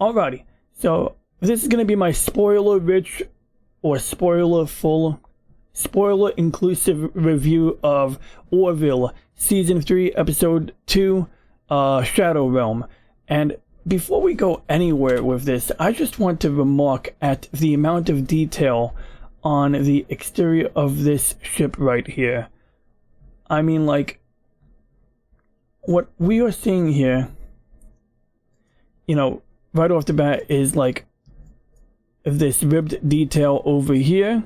Alrighty, so this is going to be my spoiler-rich or spoiler-full, spoiler-inclusive review of Orville, Season 3, Episode 2, Shadow Realm. And before we go anywhere with this, I just want to remark at the amount of detail on the exterior of this ship right here. I mean, like, what we are seeing here, you know, right off the bat is like this ribbed detail over here,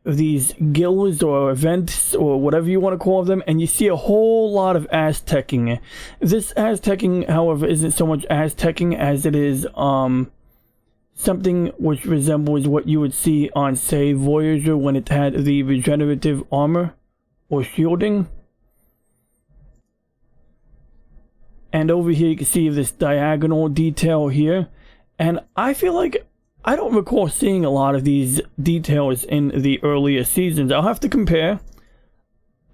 these gills or vents or whatever you want to call them, and you see a whole lot of Aztecing. This Aztecing, however, isn't so much Aztecing as it is something which resembles what you would see on, say, Voyager when it had the regenerative armor or shielding. And over here you can see this diagonal detail here. And I feel like I don't recall seeing a lot of these details in the earlier seasons. I'll have to compare.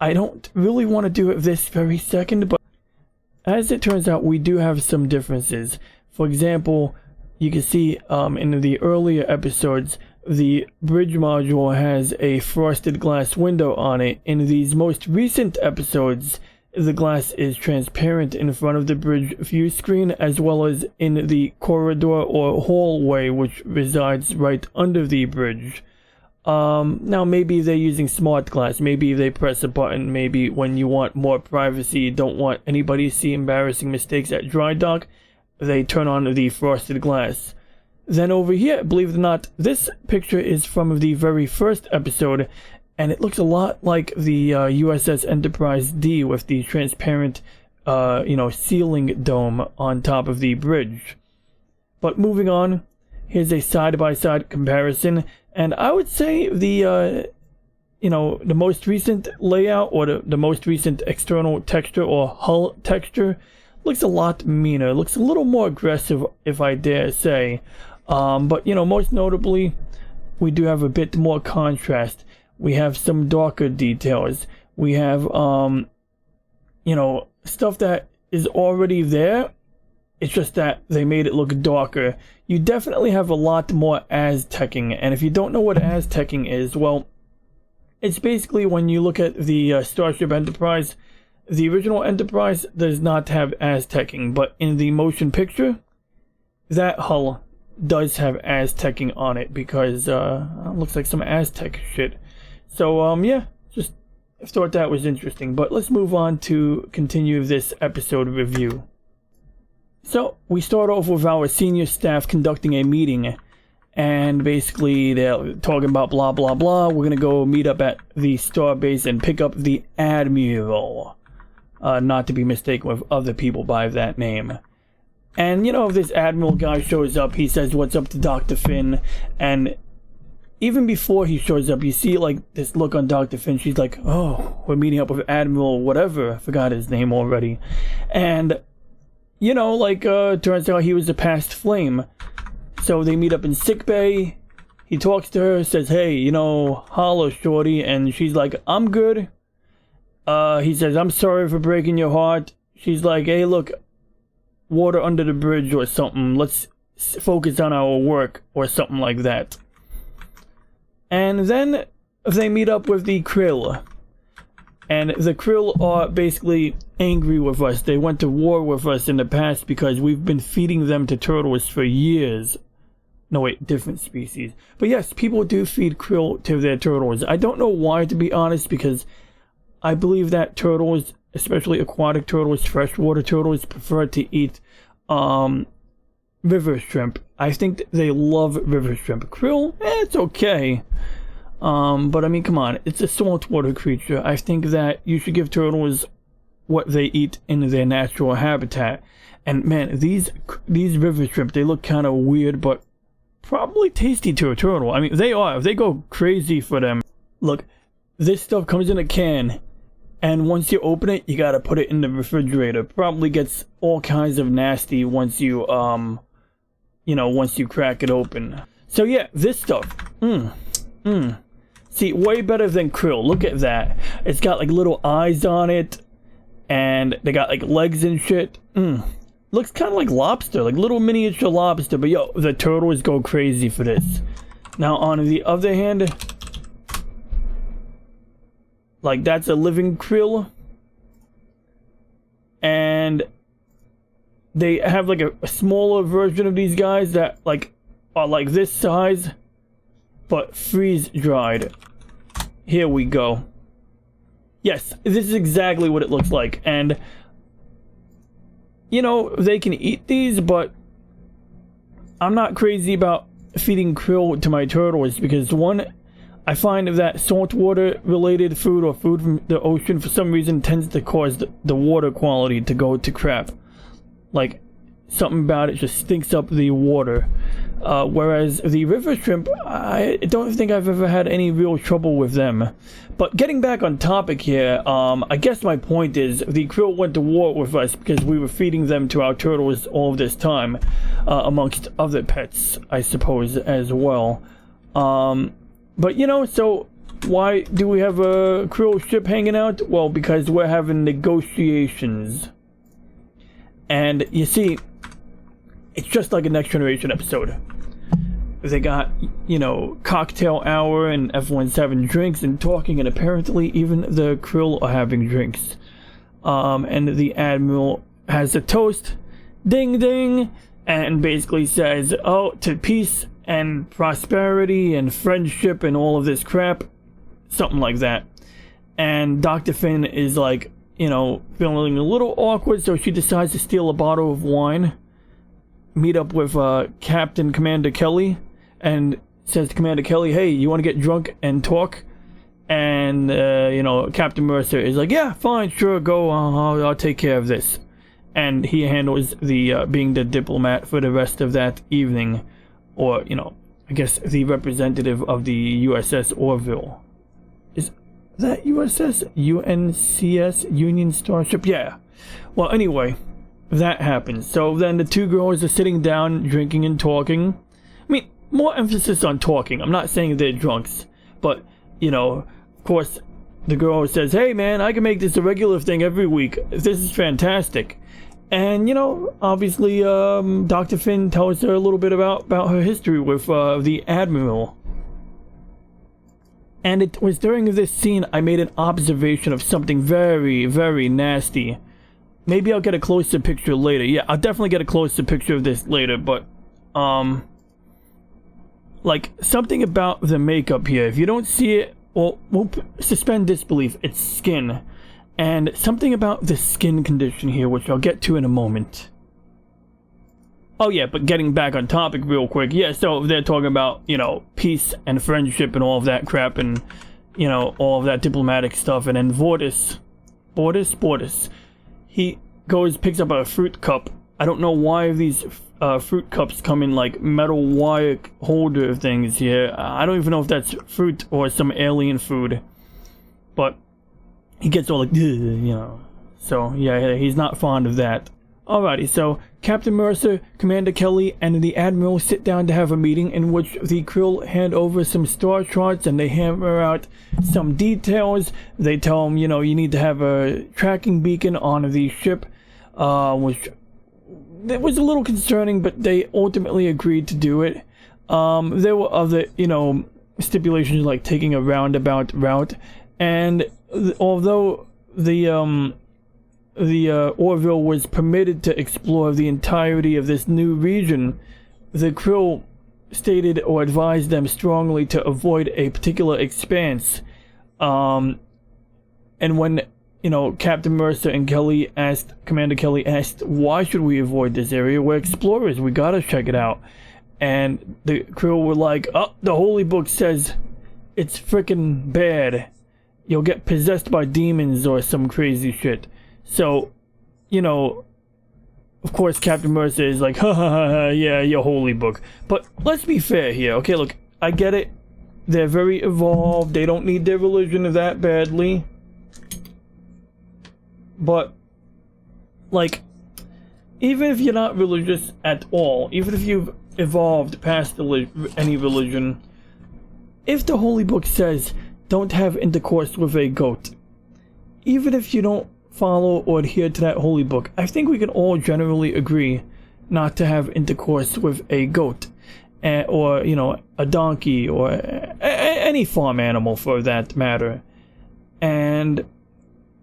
I don't really want to do it this very second, but as it turns out, we do have some differences. For example, you can see in the earlier episodes, the bridge module has a frosted glass window on it. In these most recent episodes, the glass is transparent in front of the bridge view screen, as well as in the corridor or hallway which resides right under the bridge. Now maybe they're using smart glass, maybe they press a button, maybe when you want more privacy, you don't want anybody to see embarrassing mistakes at dry dock, they turn on the frosted glass. Then over here, believe it or not, this picture is from the very first episode, and it looks a lot like the USS Enterprise D with the transparent, ceiling dome on top of the bridge. But moving on, here's a side-by-side comparison, and I would say the most recent layout or the most recent external texture or hull texture looks a lot meaner, looks a little more aggressive, if I dare say. But most notably, we do have a bit more contrast. We have some darker details. We have, stuff that is already there. It's just that they made it look darker. You definitely have a lot more Aztecing. And if you don't know what Aztecing is, well, it's basically when you look at the Starship Enterprise, the original Enterprise does not have Aztecing, but in the motion picture, that hull does have Aztecing on it because it looks like some Aztec shit. So, yeah, just thought that was interesting. But let's move on to continue this episode review. So, we start off with our senior staff conducting a meeting. And basically, they're talking about blah, blah, blah. We're going to go meet up at the starbase and pick up the Admiral. Not to be mistaken with other people by that name. And, if this Admiral guy shows up, he says, "What's up to Dr. Finn?" And even before he shows up, you see like this look on Dr. Finn. She's like, "Oh, we're meeting up with Admiral whatever." I forgot his name already. And, turns out he was a past flame. So they meet up in sickbay. He talks to her, says, "Hey, holla, shorty." And she's like, "I'm good." He says, "I'm sorry for breaking your heart." She's like, "Hey, look, water under the bridge or something. Let's focus on our work," or something like that. And then they meet up with the Krill. And the Krill are basically angry with us. They went to war with us in the past because we've been feeding them to turtles for years. No, wait, different species. But yes, people do feed krill to their turtles. I don't know why, to be honest, because I believe that turtles, especially aquatic turtles, freshwater turtles, prefer to eat river shrimp. I think they love river shrimp. Krill, it's okay. But I mean, come on, it's a saltwater creature. I think that you should give turtles what they eat in their natural habitat. And man, these river shrimp, they look kind of weird, but probably tasty to a turtle. I mean, they are. They go crazy for them. Look, this stuff comes in a can, and once you open it, you gotta put it in the refrigerator. Probably gets all kinds of nasty once you once you crack it open. So yeah, this stuff, see, way better than krill. Look at that. It's got like little eyes on it, and they got like legs and shit. looks kind of like lobster, like little miniature lobster. But yo, the turtles go crazy for this. Now on the other hand, like that's a living krill, and they have like a smaller version of these guys that like are like this size, but freeze dried. Here we go. Yes, this is exactly what it looks like. And you know, they can eat these, but I'm not crazy about feeding krill to my turtles because one, I find that saltwater related food or food from the ocean for some reason tends to cause the water quality to go to crap. Like, something about it just stinks up the water. Whereas the river shrimp, I don't think I've ever had any real trouble with them. But getting back on topic here, I guess my point is the krill went to war with us because we were feeding them to our turtles all of this time, amongst other pets, I suppose, as well. But you know, so why do we have a krill ship hanging out? Well, because we're having negotiations. And you see, it's just like a Next Generation episode. They got, you know, cocktail hour and everyone's having drinks and talking, and apparently even the krill are having drinks. And the Admiral has a toast, ding ding, and basically says, oh, to peace and prosperity and friendship and all of this crap. Something like that. And Dr. Finn is like, you know, feeling a little awkward, so she decides to steal a bottle of wine, meet up with Captain Commander Kelly, and says to Commander Kelly, hey, you want to get drunk and talk? And, you know, Captain Mercer is like, yeah, fine, sure, go, I'll take care of this. And he handles the being the diplomat for the rest of that evening, or, you know, I guess the representative of the USS Orville. Is that USS? UNCS? Union Starship? Yeah. Well, anyway, that happens. So then the two girls are sitting down, drinking and talking. I mean, more emphasis on talking. I'm not saying they're drunks. But, you know, of course, the girl says, hey man, I can make this a regular thing every week. This is fantastic. And, you know, obviously, Dr. Finn tells her a little bit about her history with the Admiral. And it was during this scene I made an observation of something very, very nasty. Maybe I'll get a closer picture later. Yeah, I'll definitely get a closer picture of this later, but, like, something about the makeup here. If you don't see it, well, we'll suspend disbelief. It's skin. And something about the skin condition here, which I'll get to in a moment. Oh yeah, but getting back on topic real quick. Yeah, so they're talking about, you know, peace and friendship and all of that crap and, you know, all of that diplomatic stuff. And then Bortus, he goes, picks up a fruit cup. I don't know why these fruit cups come in like metal wire holder things here. I don't even know if that's fruit or some alien food. But he gets all like, you know. So, yeah, he's not fond of that. Alrighty, so Captain Mercer, Commander Kelly, and the Admiral sit down to have a meeting in which the krill hand over some star charts and they hammer out some details. They tell him, you know, you need to have a tracking beacon on the ship, which it was a little concerning, but they ultimately agreed to do it. There were other, you know, stipulations like taking a roundabout route, and although the Orville was permitted to explore the entirety of this new region, the krill stated or advised them strongly to avoid a particular expanse. And when, you know, Captain Mercer and Commander Kelly asked, why should we avoid this area? We're explorers, we gotta check it out. And the krill were like, oh, the holy book says it's frickin' bad. You'll get possessed by demons or some crazy shit. So, you know, of course Captain Mercer is like, ha ha ha, yeah, your holy book. But let's be fair here, okay? Look, I get it. They're very evolved. They don't need their religion that badly. But, like, even if you're not religious at all, even if you've evolved past any religion, if the holy book says don't have intercourse with a goat, even if you don't follow or adhere to that holy book. I think we can all generally agree not to have intercourse with a goat, or a donkey, or any farm animal for that matter. And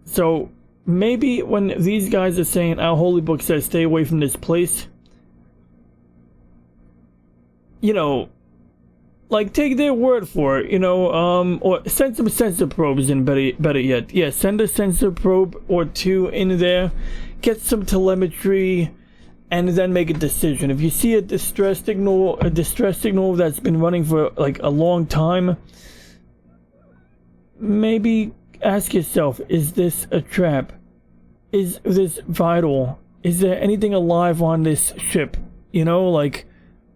so maybe when these guys are saying our holy book says stay away from this place, like, take their word for it, or send some sensor probes in, better yet. Yeah, send a sensor probe or two in there, get some telemetry, and then make a decision. If you see a distress signal that's been running for like a long time, maybe ask yourself, is this a trap? Is this vital? Is there anything alive on this ship? Like,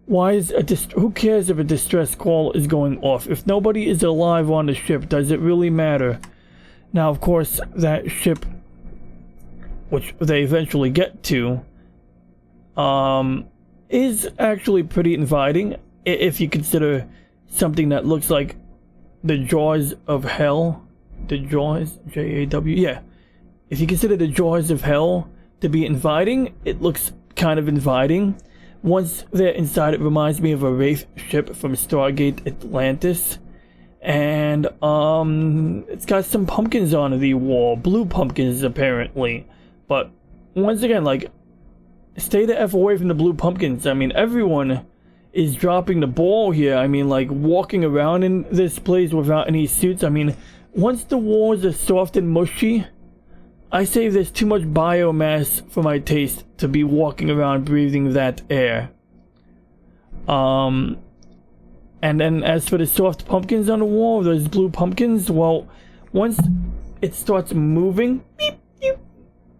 why is who cares if a distress call is going off? If nobody is alive on the ship, does it really matter? Now, of course, that ship, which they eventually get to, is actually pretty inviting, if you consider something that looks like the jaws of hell. The jaws, J-A-W, yeah. If you consider the jaws of hell to be inviting, it looks kind of inviting. Once they're inside, it reminds me of a Wraith ship from Stargate Atlantis. And, it's got some pumpkins on the wall. Blue pumpkins, apparently. But, once again, like, stay the F away from the blue pumpkins. I mean, everyone is dropping the ball here. I mean, like, walking around in this place without any suits. I mean, once the walls are soft and mushy, I say there's too much biomass for my taste to be walking around breathing that air. And then as for the soft pumpkins on the wall, those blue pumpkins, well, once it starts moving, beep, beep,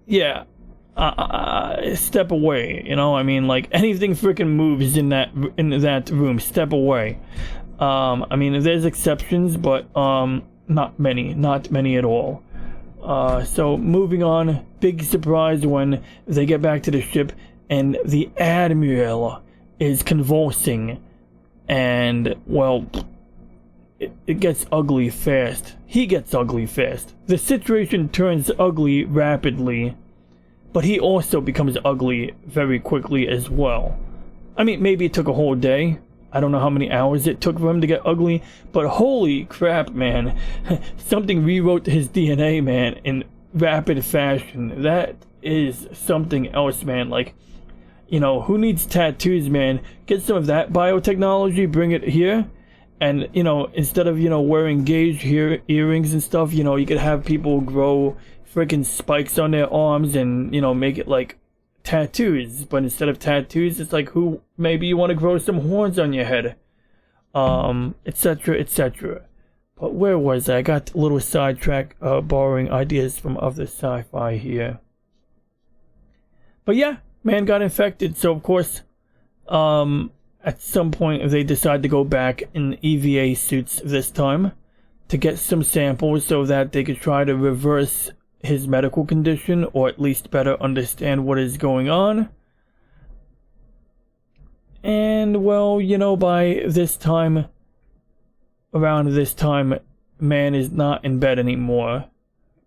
yeah, step away. I mean, like, anything freaking moves in that room, step away. I mean, there's exceptions, but not many at all. So moving on, big surprise when they get back to the ship and the Admiral is convulsing, and, well, it gets ugly fast. He gets ugly fast. The situation turns ugly rapidly, but he also becomes ugly very quickly as well. I mean, maybe it took a whole day. I don't know how many hours it took for him to get ugly, but holy crap, man. Something rewrote his DNA, man, in rapid fashion. That is something else, man. Like, who needs tattoos, man? Get some of that biotechnology, bring it here, and, instead of, wearing gauge earrings and stuff, you could have people grow freaking spikes on their arms and, make it like tattoos. But instead of tattoos, it's like, maybe you want to grow some horns on your head, etc, etc. But where was I? I got a little sidetracked, borrowing ideas from other sci-fi here. But yeah, man got infected, so of course, at some point they decide to go back in EVA suits this time to get some samples so that they could try to reverse his medical condition, or at least better understand what is going on. And, well, by this time, around this time, man is not in bed anymore.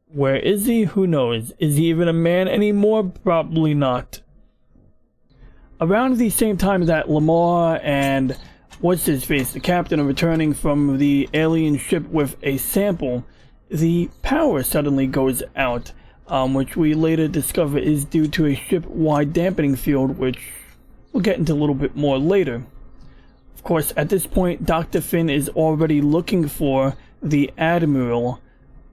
Where is he? Who knows? Is he even a man anymore? Probably not. Around the same time that Lamar and what's-his-face, the captain, are returning from the alien ship with a sample, the power suddenly goes out, which we later discover is due to a ship-wide dampening field, which we'll get into a little bit more later. Of course, at this point, Dr. Finn is already looking for the Admiral,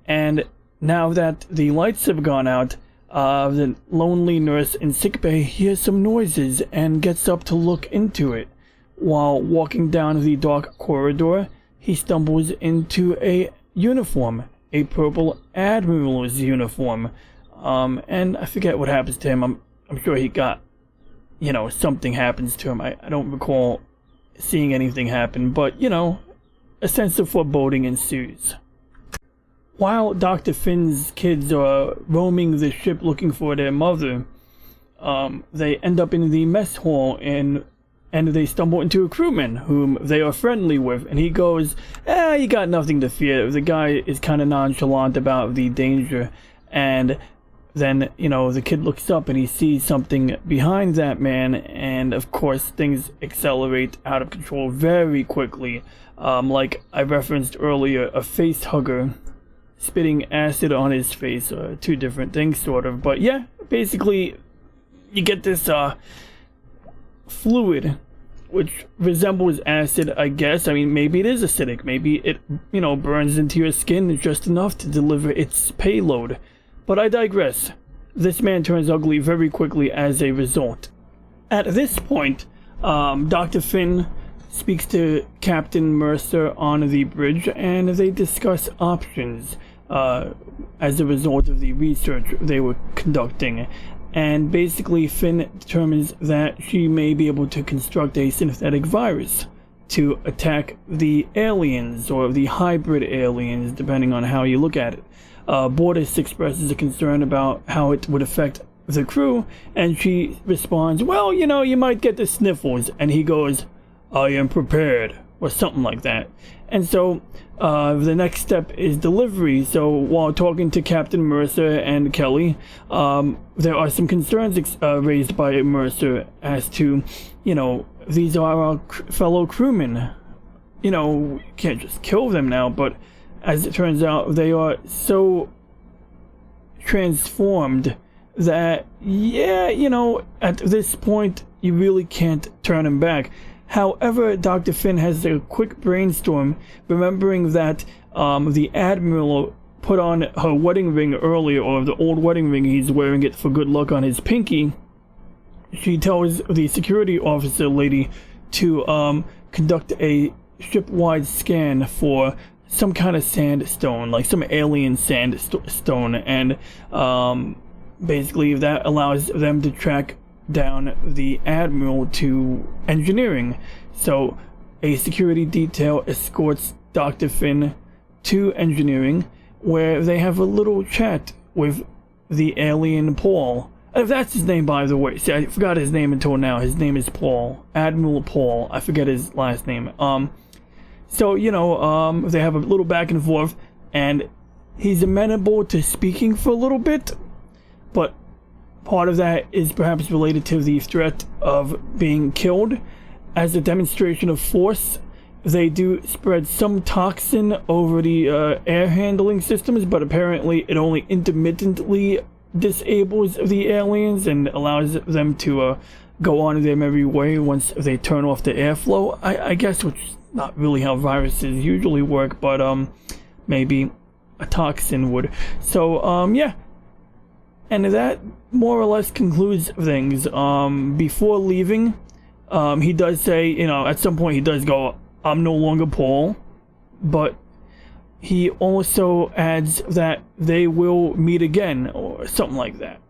and now that the lights have gone out, the lonely nurse in sickbay hears some noises and gets up to look into it. While walking down the dark corridor, he stumbles into a uniform, a purple Admiral's uniform, and I forget what happens to him. I'm sure he got, something happens to him. I don't recall seeing anything happen, but, a sense of foreboding ensues. While Dr. Finn's kids are roaming the ship looking for their mother, they end up in the mess hall and they stumble into a crewman whom they are friendly with, and he goes, you got nothing to fear. The guy is kind of nonchalant about the danger, and then, the kid looks up and he sees something behind that man, and of course things accelerate out of control very quickly. Like I referenced earlier, a face hugger spitting acid on his face, two different things sort of, but yeah, basically you get this fluid which resembles acid, I guess. I mean, maybe it is acidic, maybe it, burns into your skin just enough to deliver its payload. But I digress. This man turns ugly very quickly as a result. At this point, Dr. Finn speaks to Captain Mercer on the bridge, and they discuss options as a result of the research they were conducting. And basically, Finn determines that she may be able to construct a synthetic virus to attack the aliens, or the hybrid aliens, depending on how you look at it. Bordis expresses a concern about how it would affect the crew, and she responds, well, you might get the sniffles, and he goes, I am prepared, or something like that. And so the next step is delivery. So while talking to Captain Mercer and Kelly, there are some concerns raised by Mercer as to, these are our fellow crewmen. We can't just kill them now, but as it turns out, they are so transformed that, at this point, you really can't turn them back. However, Dr. Finn has a quick brainstorm, remembering that the Admiral put on her wedding ring earlier, or the old wedding ring, he's wearing it for good luck on his pinky. She tells the security officer lady to conduct a ship-wide scan for some kind of sandstone, like some alien sandstone, and basically that allows them to track down the Admiral to engineering. So a security detail escorts Dr. Finn to engineering, where they have a little chat with the alien Paul. That's his name, by the way. See, I forgot his name until now. His name is Paul. Admiral Paul. I forget his last name. So, they have a little back and forth, and he's amenable to speaking for a little bit, but part of that is perhaps related to the threat of being killed. As a demonstration of force, they do spread some toxin over the air handling systems, but apparently it only intermittently disables the aliens and allows them to go on their merry way once they turn off the airflow, I guess, which is not really how viruses usually work, but maybe a toxin would. So yeah, and that more or less concludes things. Before leaving, he does say, at some point he does go, I'm no longer Paul, but he also adds that they will meet again, or something like that.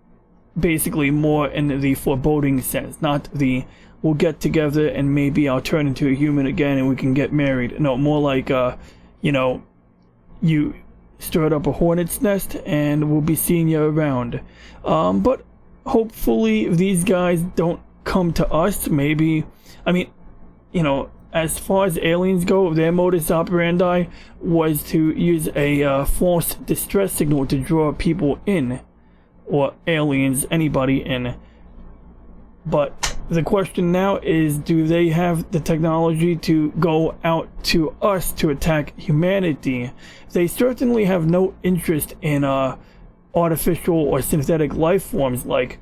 Basically more in the foreboding sense, not the we'll get together and maybe I'll turn into a human again and we can get married. No, more like, you stirred up a hornet's nest and we'll be seeing you around. But hopefully these guys don't come to us. Maybe, as far as aliens go, their modus operandi was to use a false distress signal to draw people in, or aliens, anybody in. But the question now is, do they have the technology to go out to us to attack humanity? They certainly have no interest in artificial or synthetic life forms like,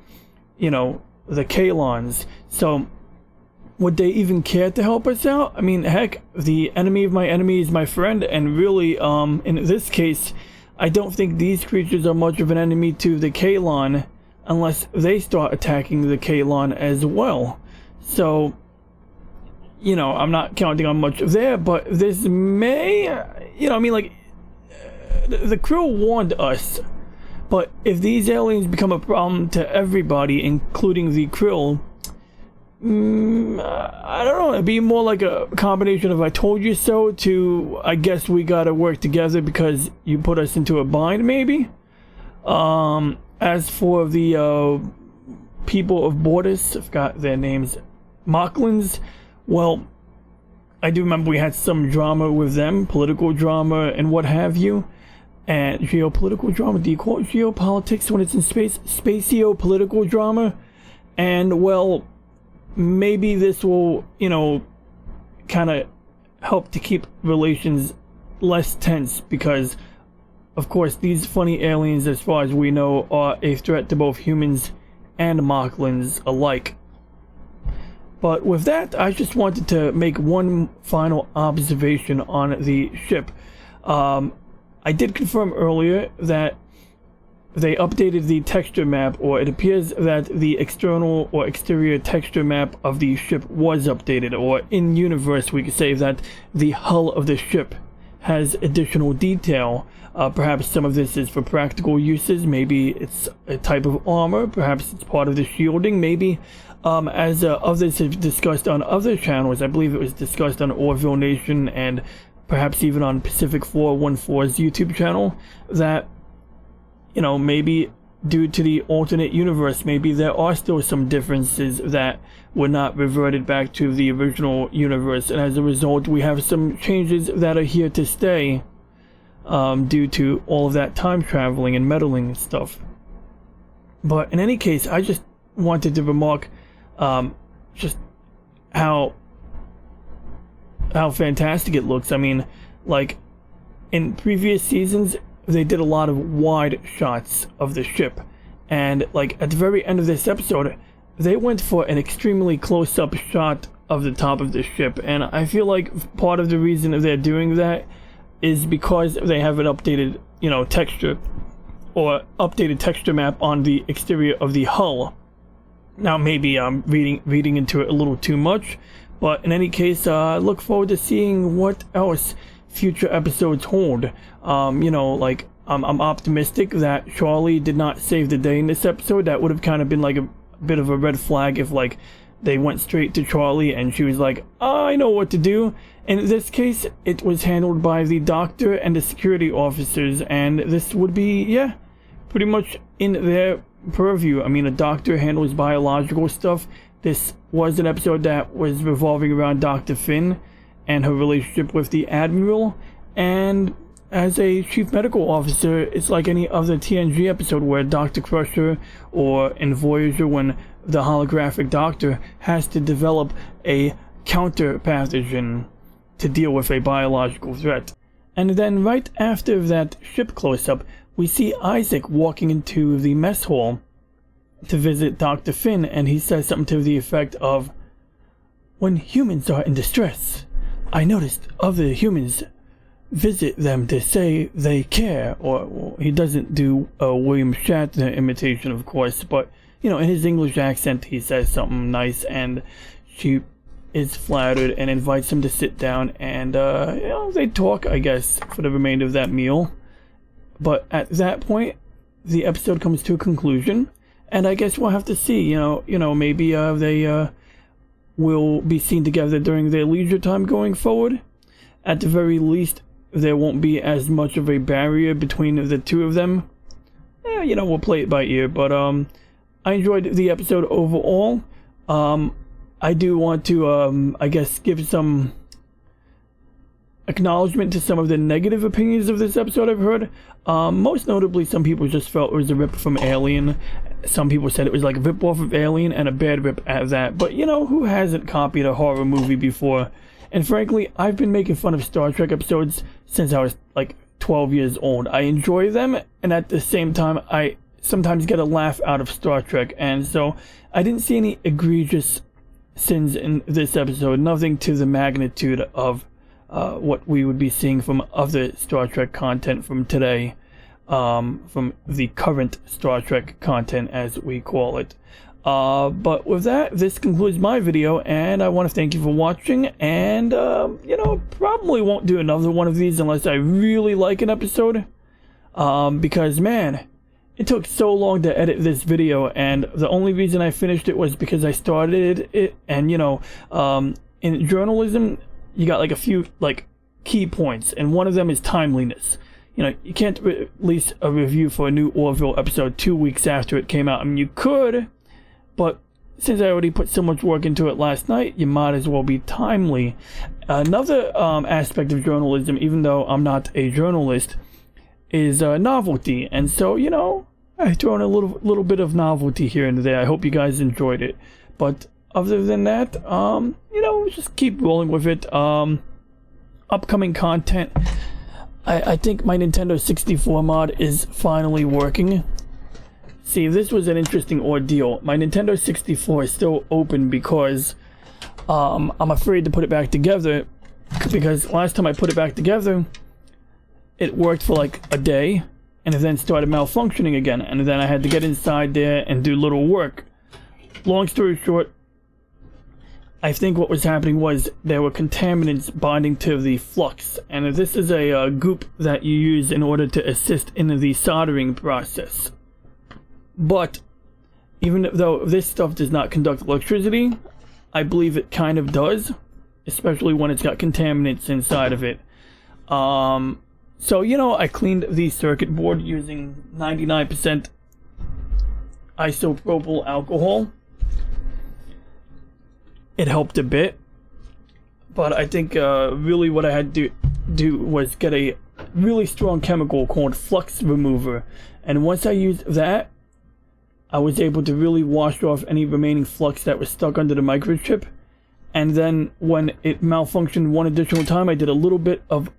the Kalons. So would they even care to help us out? I mean, heck, the enemy of my enemy is my friend, and really, in this case, I don't think these creatures are much of an enemy to the Kalon, unless they start attacking the Kalon as well. So, I'm not counting on much there, but this may, the crew warned us, but if these aliens become a problem to everybody, including the crew, I don't know, it'd be more like a combination of I told you so to I guess we gotta work together because you put us into a bind, maybe? As for the people of Bordis, I forgot their names, Mocklins, well, I do remember we had some drama with them, political drama and what have you. And geopolitical drama. Do you call it geopolitics when it's in space? Spacio-political drama? And, well, maybe this will, you know, kind of help to keep relations less tense, because, of course, these funny aliens, as far as we know, are a threat to both humans and Mocklins alike. But with that, I just wanted to make one final observation on the ship. I did confirm earlier that they updated the texture map, or it appears that the external or exterior texture map of the ship was updated, or in universe we could say that the hull of the ship has additional detail. Perhaps some of this is for practical uses, maybe it's a type of armor, perhaps it's part of the shielding, maybe as others have discussed on other channels. I believe it was discussed on Orville Nation and perhaps even on Pacific 414's YouTube channel, that, you know, maybe due to the alternate universe, maybe there are still some differences that were not reverted back to the original universe, and as a result we have some changes that are here to stay due to all of that time traveling and meddling and stuff. But in any case, I just wanted to remark just how fantastic it looks. I mean, like, in previous seasons they did a lot of wide shots of the ship, and like at the very end of this episode they went for an extremely close-up shot of the top of the ship, and I feel like part of the reason they're doing that is because they have an updated, you know, texture or updated texture map on the exterior of the hull. Now maybe I'm reading into it a little too much, but in any case, I look forward to seeing what else future episodes hold. You know, like, I'm optimistic that Charlie did not save the day in this episode. That would have kind of been like a bit of a red flag if, like, they went straight to Charlie and she was like, I know what to do. In this case, it was handled by the doctor and the security officers, and this would be, yeah, pretty much in their purview. I mean, a doctor handles biological stuff. This was an episode that was revolving around Dr. Finn and her relationship with the Admiral, and as a chief medical officer, it's like any other TNG episode where Dr. Crusher, or in Voyager when the holographic doctor has to develop a counter pathogen to deal with a biological threat. And then right after that ship close-up, we see Isaac walking into the mess hall to visit Dr. Finn, and he says something to the effect of, when humans are in distress, I noticed other humans visit them to say they care. Or he doesn't do a William Shatner imitation, of course, but, you know, in his English accent he says something nice, and she is flattered and invites him to sit down, and you know, they talk, I guess, for the remainder of that meal. But at that point the episode comes to a conclusion, and I guess we'll have to see, you know, maybe they will be seen together during their leisure time going forward. At the very least, there won't be as much of a barrier between the two of them. You know, we'll play it by ear, but I enjoyed the episode overall. I do want to, I guess, give some acknowledgement to some of the negative opinions of this episode I've heard. Most notably, some people just felt it was a rip from Alien. Some people said it was like a rip off of Alien, and a bad rip at that. But, you know, who hasn't copied a horror movie before? And frankly, I've been making fun of Star Trek episodes since I was like 12 years old. I enjoy them, and at the same time, I sometimes get a laugh out of Star Trek. And so I didn't see any egregious sins in this episode. Nothing to the magnitude of what we would be seeing from other Star Trek content from today. From the current Star Trek content, as we call it. But with that, this concludes my video, and I want to thank you for watching, and, you know, probably won't do another one of these unless I really like an episode, because, man, it took so long to edit this video, and the only reason I finished it was because I started it, and, you know, in journalism, you got, like, a few, like, key points, and one of them is timeliness. You know, you can't release a review for a new Orville episode 2 weeks after it came out. I mean, you could, but since I already put so much work into it last night, you might as well be timely. Another aspect of journalism, even though I'm not a journalist, is novelty, and so, you know, I throw in a little bit of novelty here and there. I hope you guys enjoyed it. But other than that, you know, just keep rolling with it. Upcoming content. I think my Nintendo 64 mod is finally working. See, this was an interesting ordeal. My Nintendo 64 is still open because I'm afraid to put it back together, because last time I put it back together, it worked for like a day and it then started malfunctioning again, and then I had to get inside there and do little work. Long story short, I think what was happening was there were contaminants bonding to the flux, and this is a goop that you use in order to assist in the soldering process. But even though this stuff does not conduct electricity, I believe it kind of does, especially when it's got contaminants inside of it. So, you know, I cleaned the circuit board using 99% isopropyl alcohol. It helped a bit, but I think really what I had to do was get a really strong chemical called flux remover, and once I used that, I was able to really wash off any remaining flux that was stuck under the microchip. And then when it malfunctioned one additional time, I did a little bit of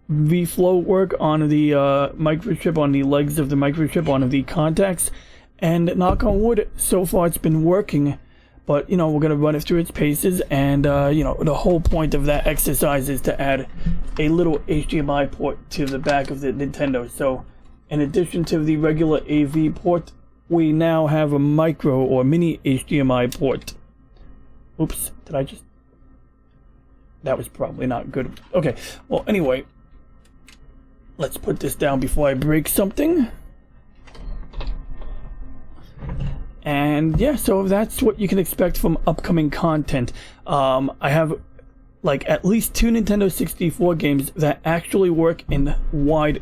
V-flow work on the microchip, on the legs of the microchip, on the contacts, and knock on wood, so far it's been working. But, you know, we're going to run it through its paces, and, you know, the whole point of that exercise is to add a little HDMI port to the back of the Nintendo. So, in addition to the regular AV port, we now have a micro or mini HDMI port. Oops, did I just... That was probably not good. Okay, well, anyway, let's put this down before I break something. And yeah, so that's what you can expect from upcoming content. I have like at least 2 Nintendo 64 games that actually work in wide